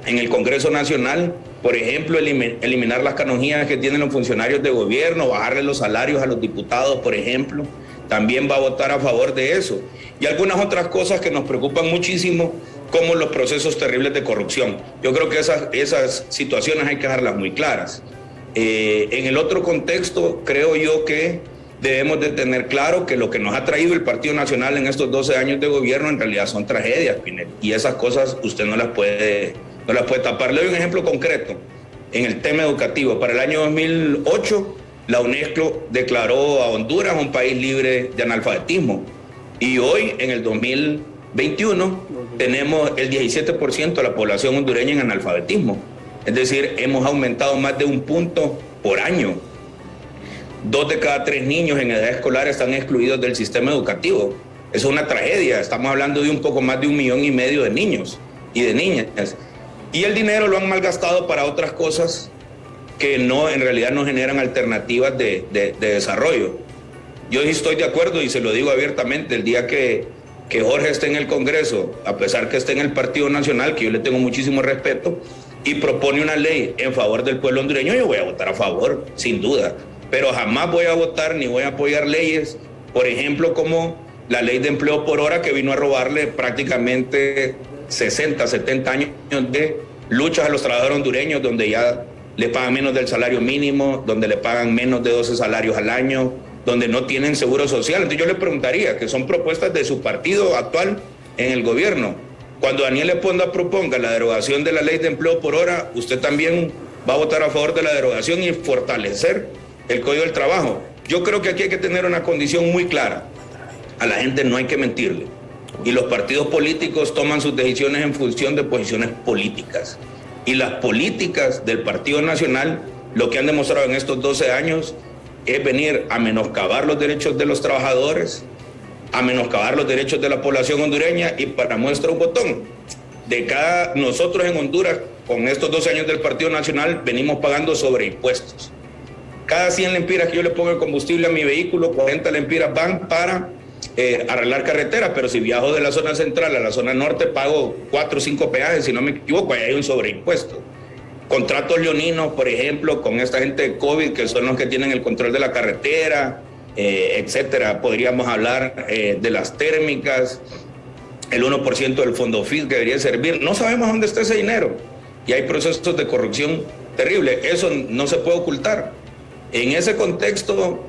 en el Congreso Nacional, por ejemplo, eliminar las canonjías que tienen los funcionarios de gobierno, bajarle los salarios a los diputados, por ejemplo, también va a votar a favor de eso. Y algunas otras cosas que nos preocupan muchísimo, como los procesos terribles de corrupción. Yo creo que esas situaciones hay que dejarlas muy claras. En el otro contexto, creo yo que debemos de tener claro que lo que nos ha traído el Partido Nacional en estos 12 años de gobierno en realidad son tragedias, Pinel, y esas cosas usted no las puede tapar. Le doy un ejemplo concreto en el tema educativo. Para el año 2008 la UNESCO declaró a Honduras un país libre de analfabetismo. Y hoy, en el 2021, tenemos el 17% de la población hondureña en analfabetismo. Es decir, hemos aumentado más de 1 punto por año. 2 de cada 3 niños en edad escolar están excluidos del sistema educativo. Eso es una tragedia. Estamos hablando de un poco más de 1,5 millones de niños y de niñas. Y el dinero lo han malgastado para otras cosas que en realidad no generan alternativas de desarrollo. Yo estoy de acuerdo y se lo digo abiertamente, el día que Jorge esté en el Congreso, a pesar que esté en el Partido Nacional, que yo le tengo muchísimo respeto, y propone una ley en favor del pueblo hondureño, yo voy a votar a favor, sin duda. Pero jamás voy a votar ni voy a apoyar leyes, por ejemplo, como la ley de empleo por hora, que vino a robarle prácticamente 60, 70 años de luchas a los trabajadores hondureños, donde ya le pagan menos del salario mínimo, donde le pagan menos de 12 salarios al año, donde no tienen seguro social. Entonces yo le preguntaría, que son propuestas de su partido actual en el gobierno. Cuando Daniel Esponda proponga la derogación de la ley de empleo por hora, ¿usted también va a votar a favor de la derogación y fortalecer el Código del Trabajo? Yo creo que aquí hay que tener una condición muy clara. A la gente no hay que mentirle. Y los partidos políticos toman sus decisiones en función de posiciones políticas. Y las políticas del Partido Nacional, lo que han demostrado en estos 12 años, es venir a menoscabar los derechos de los trabajadores, a menoscabar los derechos de la población hondureña. Y para muestra un botón, nosotros en Honduras, con estos 12 años del Partido Nacional, venimos pagando sobreimpuestos. Cada 100 lempiras que yo le pongo de combustible a mi vehículo, 40 lempiras van para arreglar carreteras, pero si viajo de la zona central a la zona norte, pago 4 o 5 peajes, si no me equivoco, ahí hay un sobreimpuesto. Contratos leoninos, por ejemplo, con esta gente de COVID, que son los que tienen el control de la carretera, etcétera. Podríamos hablar de las térmicas, el 1% del fondo FID que debería servir. No sabemos dónde está ese dinero y hay procesos de corrupción terribles. Eso no se puede ocultar. En ese contexto,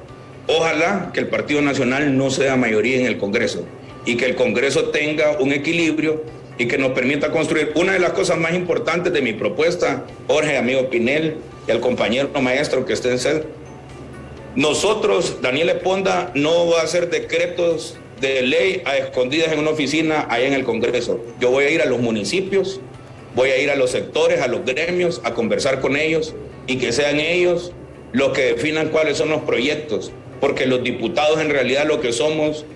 ojalá que el Partido Nacional no sea mayoría en el Congreso y que el Congreso tenga un equilibrio y que nos permita construir. Una de las cosas más importantes de mi propuesta, Jorge, amigo Pinel, y al compañero maestro que esté en sed, nosotros, Daniel Esponda, no va a hacer decretos de ley a escondidas en una oficina allá en el Congreso. Yo voy a ir a los municipios, voy a ir a los sectores, a los gremios, a conversar con ellos y que sean ellos los que definan cuáles son los proyectos, porque los diputados en realidad lo que somos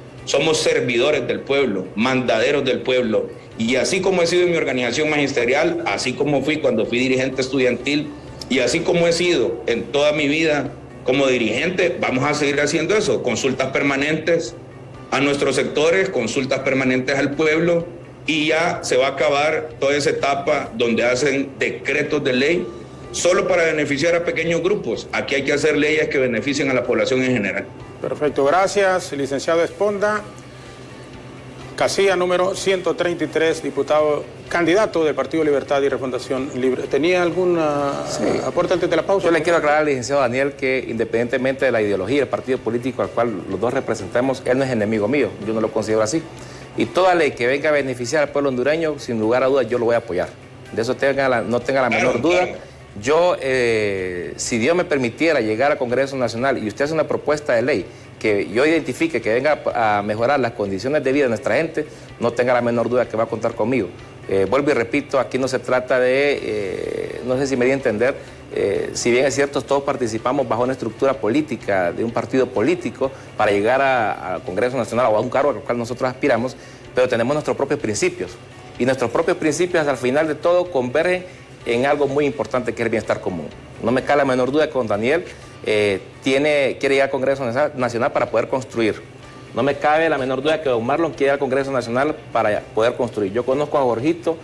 servidores del pueblo, mandaderos del pueblo. Y así como he sido en mi organización magisterial, así como fui cuando fui dirigente estudiantil y así como he sido en toda mi vida como dirigente, vamos a seguir haciendo eso, consultas permanentes a nuestros sectores, consultas permanentes al pueblo, y ya se va a acabar toda esa etapa donde hacen decretos de ley solo para beneficiar a pequeños grupos. Aquí hay que hacer leyes que beneficien a la población en general. Perfecto, gracias, licenciado Esponda. Casilla número 133, diputado, candidato del Partido Libertad y Refundación Libre. ¿Tenía algún aporte antes de la pausa? Yo le quiero aclarar al licenciado Daniel que independientemente de la ideología del partido político al cual los dos representamos, él no es enemigo mío, yo no lo considero así. Y toda ley que venga a beneficiar al pueblo hondureño, sin lugar a dudas, yo lo voy a apoyar. De eso no tenga la menor duda. Yo, si Dios me permitiera llegar al Congreso Nacional y usted hace una propuesta de ley que yo identifique que venga a mejorar las condiciones de vida de nuestra gente, no tenga la menor duda que va a contar conmigo. Vuelvo y repito, aquí no se trata de, no sé si me di a entender, si bien es cierto, todos participamos bajo una estructura política de un partido político para llegar al Congreso Nacional o a un cargo al cual nosotros aspiramos, pero tenemos nuestros propios principios. Y nuestros propios principios al final de todo convergen en algo muy importante que es el bienestar común. No me cabe la menor duda que con Daniel quiere llegar al Congreso Nacional para poder construir. No me cabe la menor duda que don Marlon quiere ir al Congreso Nacional para poder construir. Yo conozco a Jorgito,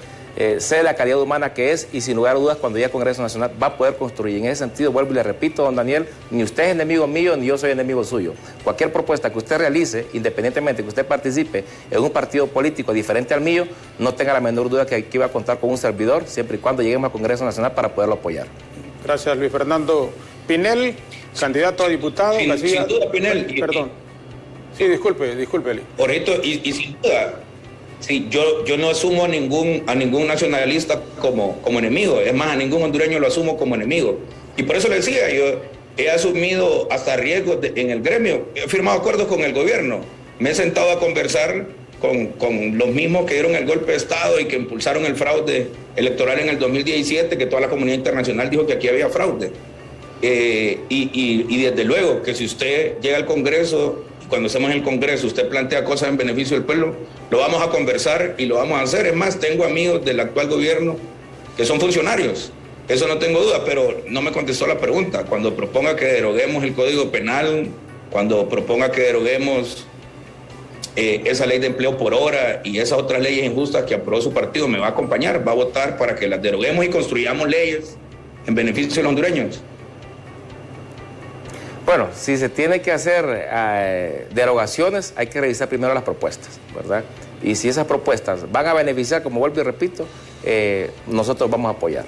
sé la calidad humana que es y sin lugar a dudas cuando llegue al Congreso Nacional va a poder construir. Y en ese sentido, vuelvo y le repito, don Daniel, ni usted es enemigo mío ni yo soy enemigo suyo. Cualquier propuesta que usted realice, independientemente que usted participe en un partido político diferente al mío, no tenga la menor duda que aquí va a contar con un servidor siempre y cuando lleguemos al Congreso Nacional para poderlo apoyar. Gracias, Luis Fernando Pinel, candidato a diputado. Sin duda, Pinel. Perdón. Sí, disculpe. Correcto, y sin duda, sí, yo no asumo a ningún nacionalista como enemigo. Es más, a ningún hondureño lo asumo como enemigo. Y por eso le decía, he asumido hasta riesgos en el gremio, he firmado acuerdos con el gobierno, me he sentado a conversar con los mismos que dieron el golpe de Estado y que impulsaron el fraude electoral en el 2017, que toda la comunidad internacional dijo que aquí había fraude. Y desde luego que si usted llega al Congreso, cuando estemos en el Congreso, usted plantea cosas en beneficio del pueblo, lo vamos a conversar y lo vamos a hacer. Es más, tengo amigos del actual gobierno que son funcionarios, eso no tengo duda, pero no me contestó la pregunta. Cuando proponga que deroguemos el Código Penal, cuando proponga que deroguemos esa ley de empleo por hora y esas otras leyes injustas que aprobó su partido, me va a acompañar, va a votar para que las deroguemos y construyamos leyes en beneficio de los hondureños. Bueno, si se tiene que hacer derogaciones, hay que revisar primero las propuestas, ¿verdad? Y si esas propuestas van a beneficiar, como vuelvo y repito, nosotros vamos a apoyar.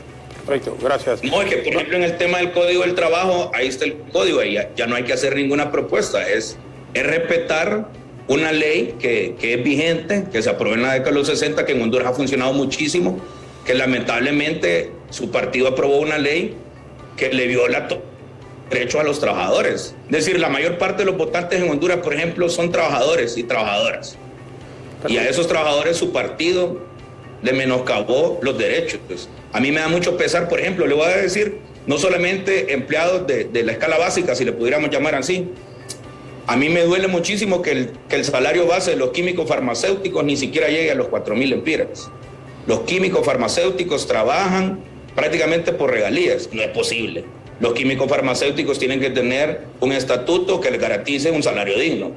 Perfecto, gracias. No, es que por ejemplo en el tema del Código del Trabajo, ahí está el código, ahí ya no hay que hacer ninguna propuesta, es respetar una ley que es vigente, que se aprobó en la década de los 60, que en Honduras ha funcionado muchísimo, que lamentablemente su partido aprobó una ley que le viola derechos a los trabajadores. Es decir, la mayor parte de los votantes en Honduras, por ejemplo, son trabajadores y trabajadoras. Y a esos trabajadores su partido le menoscabó los derechos. Pues, a mí me da mucho pesar, por ejemplo, le voy a decir, no solamente empleados de la escala básica, si le pudiéramos llamar así. A mí me duele muchísimo que el salario base de los químicos farmacéuticos ni siquiera llegue a los 4,000 lempiras. Los químicos farmacéuticos trabajan prácticamente por regalías. No es posible. Los químicos farmacéuticos tienen que tener un estatuto que les garantice un salario digno.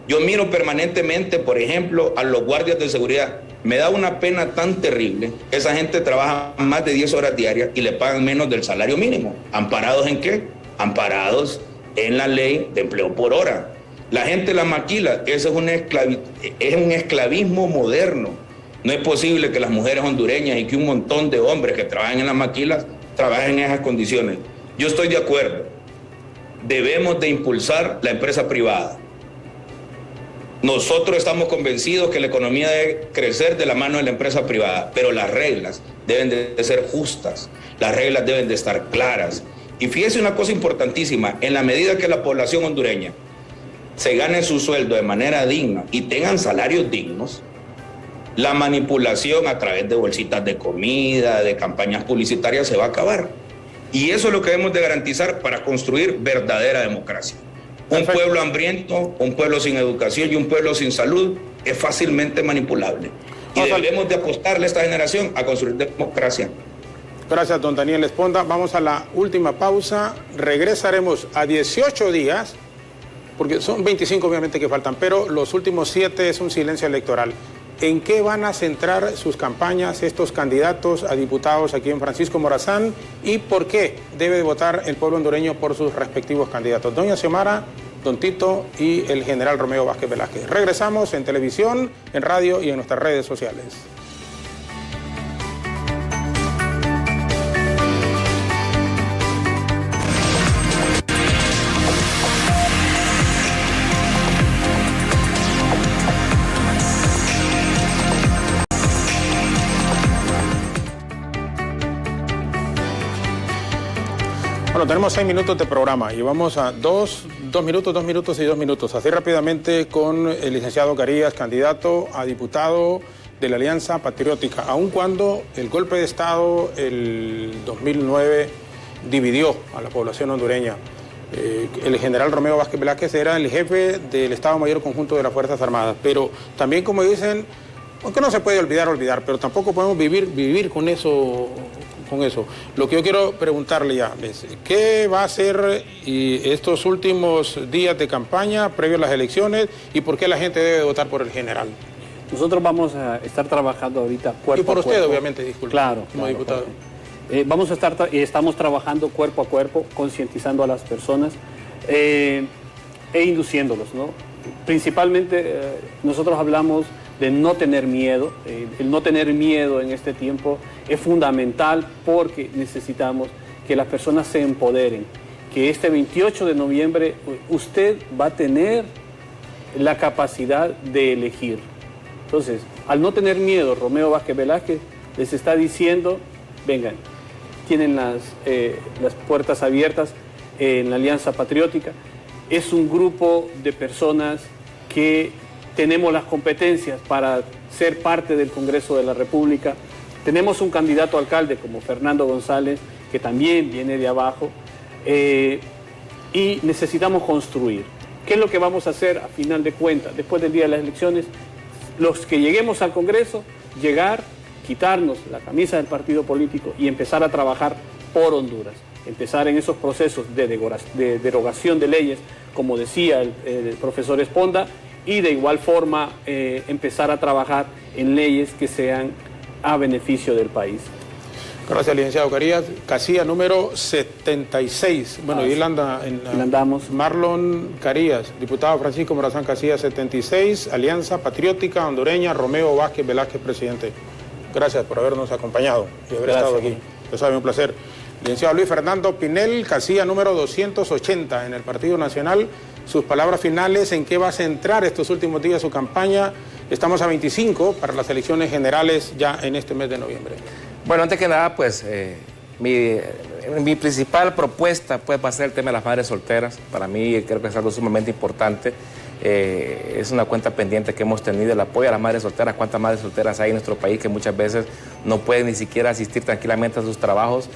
Yo miro permanentemente, por ejemplo, a los guardias de seguridad. Me da una pena tan terrible. Esa gente trabaja más de 10 horas diarias y le pagan menos del salario mínimo. ¿Amparados en qué? Amparados en la ley de empleo por hora. La gente la maquila. Eso es un esclavismo moderno. No es posible que las mujeres hondureñas y que un montón de hombres que trabajan en las maquilas trabajen en esas condiciones. Yo estoy de acuerdo. Debemos de impulsar la empresa privada. Nosotros estamos convencidos que la economía debe crecer de la mano de la empresa privada, pero las reglas deben de ser justas, las reglas deben de estar claras. Y fíjese una cosa importantísima, en la medida que la población hondureña se gane su sueldo de manera digna y tengan salarios dignos, la manipulación a través de bolsitas de comida, de campañas publicitarias se va a acabar. Y eso es lo que debemos de garantizar para construir verdadera democracia. Un pueblo hambriento, un pueblo sin educación y un pueblo sin salud es fácilmente manipulable. Y debemos de apostarle a esta generación a construir democracia. Gracias, don Daniel Esponda. Vamos a la última pausa. Regresaremos a 18 días, porque son 25 obviamente que faltan, pero los últimos 7 es un silencio electoral. ¿En qué van a centrar sus campañas estos candidatos a diputados aquí en Francisco Morazán y por qué debe votar el pueblo hondureño por sus respectivos candidatos? Doña Xiomara, don Tito y el general Romeo Vázquez Velázquez. Regresamos en televisión, en radio y en nuestras redes sociales. Bueno, tenemos 6 minutos de programa y vamos a 2 minutos y 2 minutos. Así rápidamente con el licenciado Carías, candidato a diputado de la Alianza Patriótica, aun cuando el golpe de Estado el 2009 dividió a la población hondureña. El general Romeo Vázquez Velázquez era el jefe del Estado Mayor Conjunto de las Fuerzas Armadas, pero también, como dicen, aunque no se puede olvidar, pero tampoco podemos vivir con eso. Lo que yo quiero preguntarle ya es, ¿qué va a hacer estos últimos días de campaña previo a las elecciones y por qué la gente debe votar por el general? Nosotros vamos a estar trabajando ahorita cuerpo a cuerpo. Y por usted, obviamente, disculpe. Claro. Como diputado. Estamos trabajando cuerpo a cuerpo, concientizando a las personas e induciéndolos, ¿no? Principalmente nosotros hablamos de no tener miedo. El no tener miedo en este tiempo es fundamental porque necesitamos que las personas se empoderen, que este 28 de noviembre usted va a tener la capacidad de elegir. Entonces, al no tener miedo, Romeo Vázquez Velázquez les está diciendo, vengan, tienen las puertas abiertas. en la Alianza Patriótica. Es un grupo de personas que tenemos las competencias para ser parte del Congreso de la República. Tenemos un candidato a alcalde como Fernando González, que también viene de abajo, y necesitamos construir. ¿Qué es lo que vamos a hacer a final de cuentas? Después del día de las elecciones, los que lleguemos al Congreso, llegar, quitarnos la camisa del partido político y empezar a trabajar por Honduras. Empezar en esos procesos de derogación de leyes, como decía el profesor Esponda, y de igual forma empezar a trabajar en leyes que sean a beneficio del país. Gracias, licenciado Carías. Casilla número 76. Bueno, y andamos. Marlon Carías, diputado Francisco Morazán, casilla 76, Alianza Patriótica Hondureña, Romeo Vázquez Velázquez, presidente. Gracias por habernos acompañado y haber estado aquí. Lo sabe, un placer. Licenciado Luis Fernando Pinel, casilla número 280 en el Partido Nacional. Sus palabras finales, ¿en qué va a centrar estos últimos días su campaña? Estamos a 25 para las elecciones generales ya en este mes de noviembre. Bueno, antes que nada, pues mi principal propuesta pues, va a ser el tema de las madres solteras. Para mí creo que es algo sumamente importante. Es una cuenta pendiente que hemos tenido, el apoyo a las madres solteras. ¿Cuántas madres solteras hay en nuestro país que muchas veces no pueden ni siquiera asistir tranquilamente a sus trabajos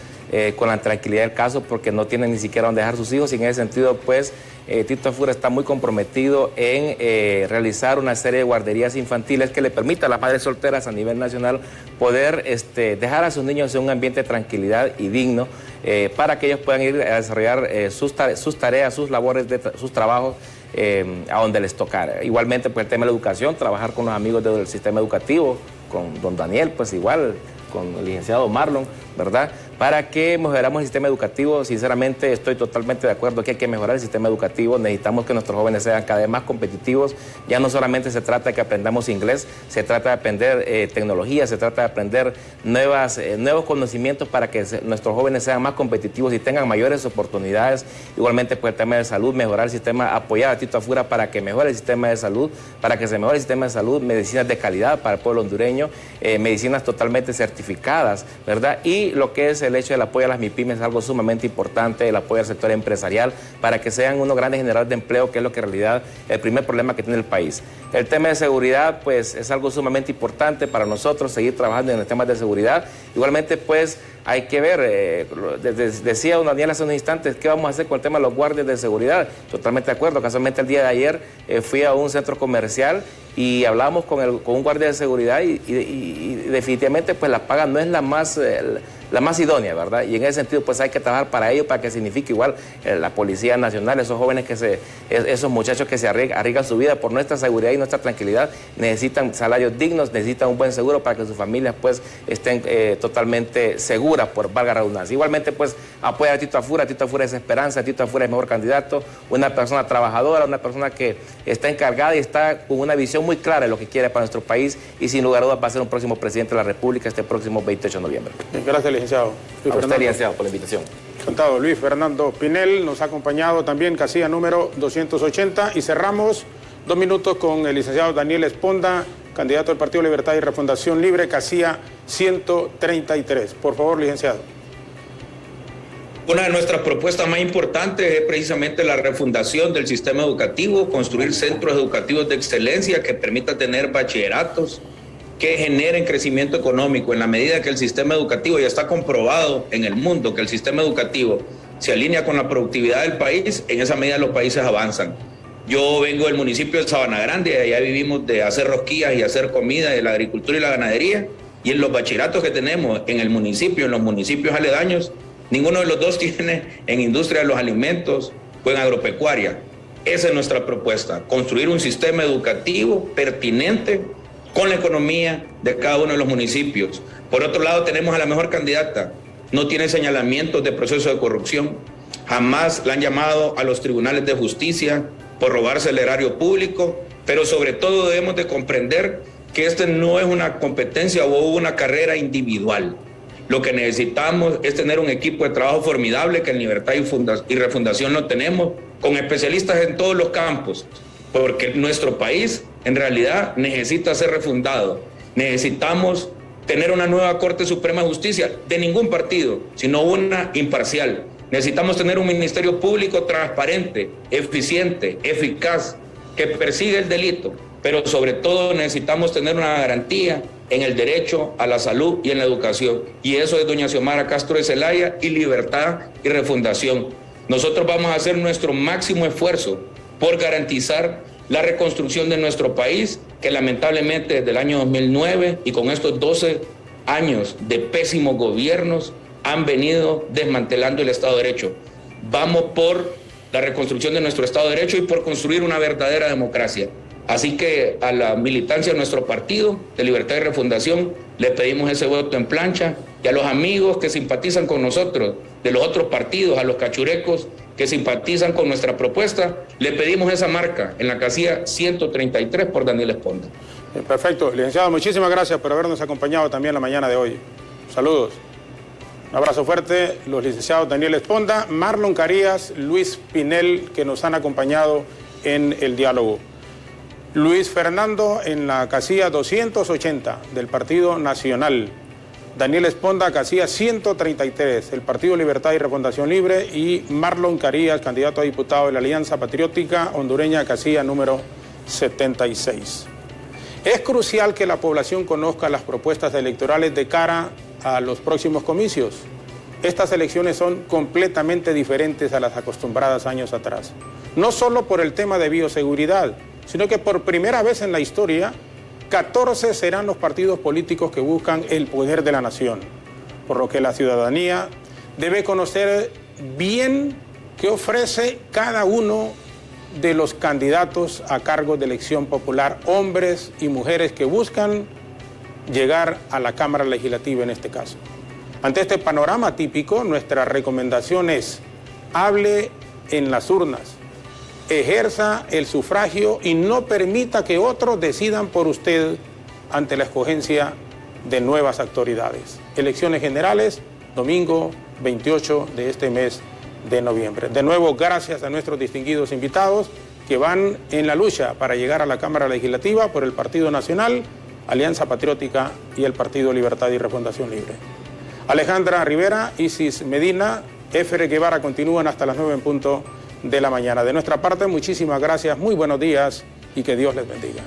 con la tranquilidad del caso porque no tienen ni siquiera dónde dejar sus hijos? Y en ese sentido, pues, Tito Afura está muy comprometido en realizar una serie de guarderías infantiles que le permita a las madres solteras a nivel nacional poder dejar a sus niños en un ambiente de tranquilidad y digno para que ellos puedan ir a desarrollar sus tareas, sus labores, sus trabajos a donde les tocara. Igualmente, pues el tema de la educación, trabajar con los amigos del sistema educativo, con don Daniel, pues igual, con el licenciado Marlon, ¿verdad? Para que mejoremos el sistema educativo. Sinceramente estoy totalmente de acuerdo que hay que mejorar el sistema educativo. Necesitamos que nuestros jóvenes sean cada vez más competitivos. Ya no solamente se trata de que aprendamos inglés, se trata de aprender tecnología, se trata de aprender nuevos conocimientos para que nuestros jóvenes sean más competitivos y tengan mayores oportunidades. Igualmente, pues el tema de salud, mejorar el sistema, apoyar a Tito Afura para que mejore el sistema de salud, para que se mejore el sistema de salud, medicinas de calidad para el pueblo hondureño, medicinas totalmente certificadas, ¿verdad? Y lo que es el hecho del apoyo a las MIPYMES es algo sumamente importante, el apoyo al sector empresarial para que sean unos grandes generadores de empleo, que es lo que en realidad el primer problema que tiene el país. El tema de seguridad, pues, es algo sumamente importante para nosotros, seguir trabajando en los temas de seguridad. Igualmente, pues, hay que ver, decía don Daniel hace unos instantes, ¿qué vamos a hacer con el tema de los guardias de seguridad? Totalmente de acuerdo. Casualmente el día de ayer fui a un centro comercial y hablábamos con un guardia de seguridad y definitivamente pues la paga no es la más idónea, ¿verdad? Y en ese sentido pues hay que trabajar para ello, para que signifique igual la Policía Nacional, esos jóvenes esos muchachos que se arriesgan su vida por nuestra seguridad y nuestra tranquilidad, necesitan salarios dignos, necesitan un buen seguro para que sus familias pues estén totalmente seguras, por valga la redundancia. Igualmente pues apoyar a Tito Afura es esperanza, Tito Afura es mejor candidato, una persona trabajadora, una persona que está encargada y está con una visión muy clara de lo que quiere para nuestro país y sin lugar a dudas va a ser un próximo presidente de la República este próximo 28 de noviembre. Gracias, licenciado. A usted, licenciado, por la invitación. Contado Luis Fernando Pinel, nos ha acompañado también casilla número 280 y cerramos 2 minutos con el licenciado Daniel Esponda, candidato del Partido Libertad y Refundación Libre, casilla 133. Por favor, licenciado. Una de nuestras propuestas más importantes es precisamente la refundación del sistema educativo, construir centros educativos de excelencia que permitan tener bachilleratos, que generen crecimiento económico. En la medida que el sistema educativo, ya está comprobado en el mundo que el sistema educativo se alinea con la productividad del país, en esa medida los países avanzan. Yo vengo del municipio de Sabana Grande, allá vivimos de hacer rosquillas y hacer comida, de la agricultura y la ganadería, y en los bachilleratos que tenemos en el municipio, en los municipios aledaños, ninguno de los dos tiene en industria de los alimentos o en agropecuaria. Esa es nuestra propuesta, construir un sistema educativo pertinente con la economía de cada uno de los municipios. Por otro lado, tenemos a la mejor candidata, no tiene señalamientos de proceso de corrupción, jamás la han llamado a los tribunales de justicia por robarse el erario público, pero sobre todo debemos de comprender que este no es una competencia o una carrera individual. Lo que necesitamos es tener un equipo de trabajo formidable que en Libertad y Refundación no tenemos, con especialistas en todos los campos, porque nuestro país en realidad necesita ser refundado. Necesitamos tener una nueva Corte Suprema de Justicia, de ningún partido, sino una imparcial. Necesitamos tener un ministerio público transparente, eficiente, eficaz, que persigue el delito, pero sobre todo necesitamos tener una garantía en el derecho a la salud y en la educación. Y eso es doña Xiomara Castro de Zelaya y Libertad y Refundación. Nosotros vamos a hacer nuestro máximo esfuerzo por garantizar la reconstrucción de nuestro país, que lamentablemente desde el año 2009 y con estos 12 años de pésimos gobiernos han venido desmantelando el Estado de Derecho. Vamos por la reconstrucción de nuestro Estado de Derecho y por construir una verdadera democracia. Así que a la militancia de nuestro partido de Libertad y Refundación le pedimos ese voto en plancha, y a los amigos que simpatizan con nosotros de los otros partidos, a los cachurecos que simpatizan con nuestra propuesta, le pedimos esa marca en la casilla 133 por Daniel Esponda. Perfecto. Licenciado, muchísimas gracias por habernos acompañado también la mañana de hoy. Saludos. Un abrazo fuerte. Los licenciados Daniel Esponda, Marlon Carías, Luis Pinel, que nos han acompañado en el diálogo. Luis Fernando en la casilla 280 del Partido Nacional. Daniel Esponda, casilla 133, el Partido Libertad y Refundación Libre, y Marlon Carías, candidato a diputado de la Alianza Patriótica Hondureña, casilla número 76. Es crucial que la población conozca las propuestas electorales de cara a los próximos comicios. Estas elecciones son completamente diferentes a las acostumbradas años atrás. No solo por el tema de bioseguridad, sino que por primera vez en la historia, 14 serán los partidos políticos que buscan el poder de la nación, por lo que la ciudadanía debe conocer bien qué ofrece cada uno de los candidatos a cargos de elección popular, hombres y mujeres que buscan llegar a la Cámara Legislativa en este caso. Ante este panorama típico, nuestra recomendación es: hable en las urnas, ejerza el sufragio y no permita que otros decidan por usted ante la escogencia de nuevas autoridades. Elecciones generales, domingo 28 de este mes de noviembre. De nuevo, gracias a nuestros distinguidos invitados que van en la lucha para llegar a la Cámara Legislativa por el Partido Nacional, Alianza Patriótica y el Partido Libertad y Refundación Libre. Alejandra Rivera, Isis Medina, Éfere Guevara continúan hasta las 9 en punto de la mañana. De nuestra parte, muchísimas gracias, muy buenos días y que Dios les bendiga.